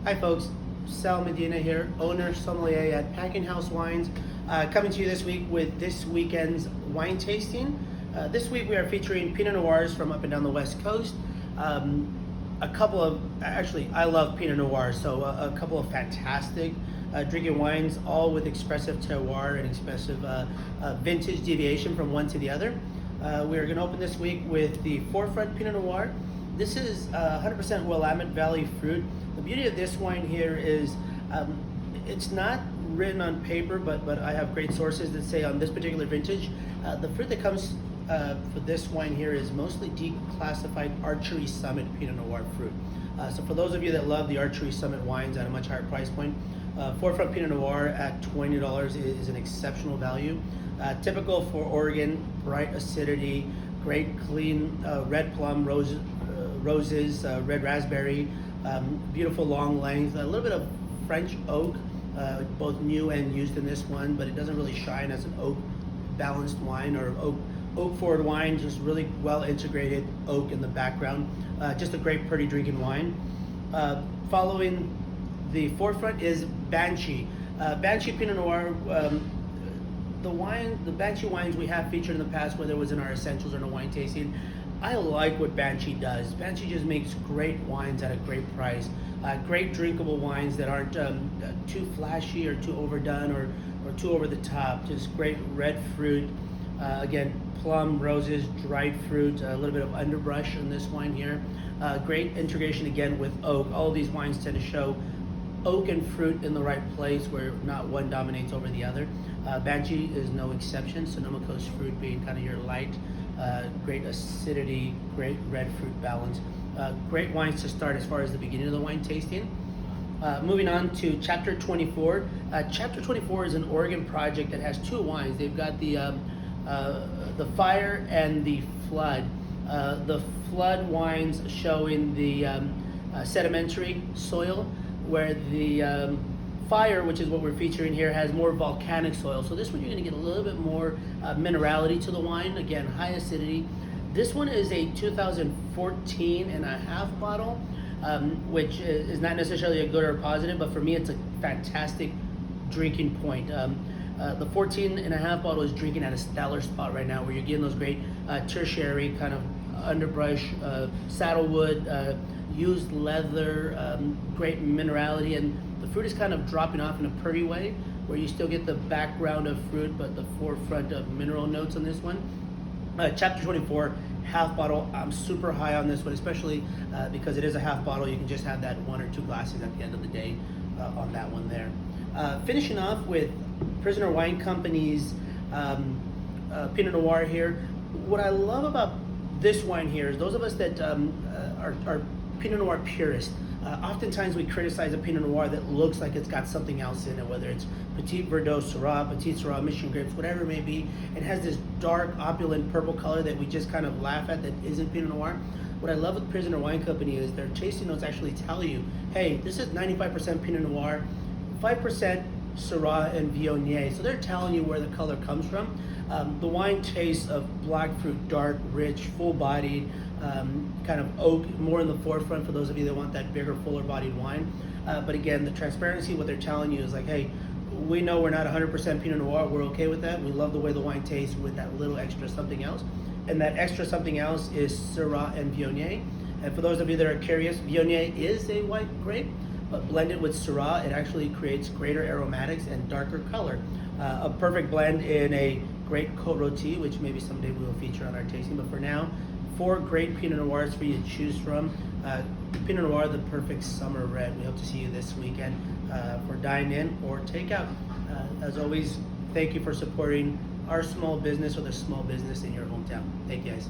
Hi folks, Sal Medina here, owner sommelier at Packing House Wines, coming to you this week with this weekend's wine tasting. This week we are featuring Pinot Noirs from up and down the West Coast. I love Pinot Noir, so a couple of fantastic drinking wines, all with expressive terroir and expressive vintage deviation from one to the other. We are going to open this week with the Forefront Pinot Noir. This is 100% Willamette Valley fruit. The beauty of this wine here is it's not written on paper, but I have great sources that say on this particular vintage, the fruit that comes for this wine here is mostly declassified Archery Summit Pinot Noir fruit. So for those of you that love the Archery Summit wines at a much higher price point, Forefront Pinot Noir at $20 is an exceptional value. Typical for Oregon, bright acidity, great clean red plum, roses, red raspberry, beautiful long length, a little bit of French oak, both new and used in this one, but it doesn't really shine as an oak balanced wine or oak forward wine, just really well integrated oak in the background. Just a great pretty drinking wine. Following the Forefront is Banshee. Banshee Pinot Noir. The Banshee wines we have featured in the past, whether it was in our essentials or in a wine tasting, I like what Banshee does. Banshee just makes great wines at a great price. Great drinkable wines that aren't too flashy or too overdone or too over the top. Just great red fruit. Again, plum, roses, dried fruit, a little bit of underbrush in this wine here. Great integration again with oak. All of these wines tend to show oak and fruit in the right place where not one dominates over the other. Banshee is no exception. Sonoma Coast fruit being kind of your light, great acidity, great red fruit balance. Great wines to start as far as the beginning of the wine tasting. Moving on to Chapter 24. Chapter 24 is an Oregon project that has two wines. They've got the Fire and the Flood. The Flood wines showing the sedimentary soil, where the Fire, which is what we're featuring here, has more volcanic soil. So this one you're going to get a little bit more minerality to the wine. Again, high acidity. This one is a 2014 and a half bottle, which is not necessarily a good or a positive, but for me it's a fantastic drinking point. The 14 and a half bottle is drinking at a stellar spot right now, where you're getting those great tertiary kind of underbrush, saddlewood, used leather, great minerality, and the fruit is kind of dropping off in a pretty way, where you still get the background of fruit, but the forefront of mineral notes on this one. Chapter 24, half bottle. I'm super high on this one, especially because it is a half bottle. You can just have that one or two glasses at the end of the day on that one there. Finishing off with Prisoner Wine Company's Pinot Noir here. What I love about this wine here is those of us that are Pinot Noir purists. Oftentimes we criticize a Pinot Noir that looks like it's got something else in it, whether it's Petit Verdot Syrah, Petit Syrah, Mission grapes, whatever it may be. It has this dark, opulent purple color that we just kind of laugh at that isn't Pinot Noir. What I love with Prisoner Wine Company is their tasting notes actually tell you, hey, this is 95% Pinot Noir, 5% Syrah and Viognier. So they're telling you where the color comes from. The wine tastes of black fruit, dark, rich, full-bodied, kind of oak, more in the forefront for those of you that want that bigger, fuller-bodied wine. But again, the transparency, what they're telling you is like, hey, we know we're not 100% Pinot Noir. We're okay with that. We love the way the wine tastes with that little extra something else. And that extra something else is Syrah and Viognier. And for those of you that are curious, Viognier is a white grape, but blended with Syrah, it actually creates greater aromatics and darker color. A perfect blend in a great Côte Rôtie, which maybe someday we will feature on our tasting. But for now, 4 great Pinot Noirs for you to choose from. Pinot Noir, the perfect summer red. We hope to see you this weekend for dine-in or takeout. As always, thank you for supporting our small business or the small business in your hometown. Thank you guys.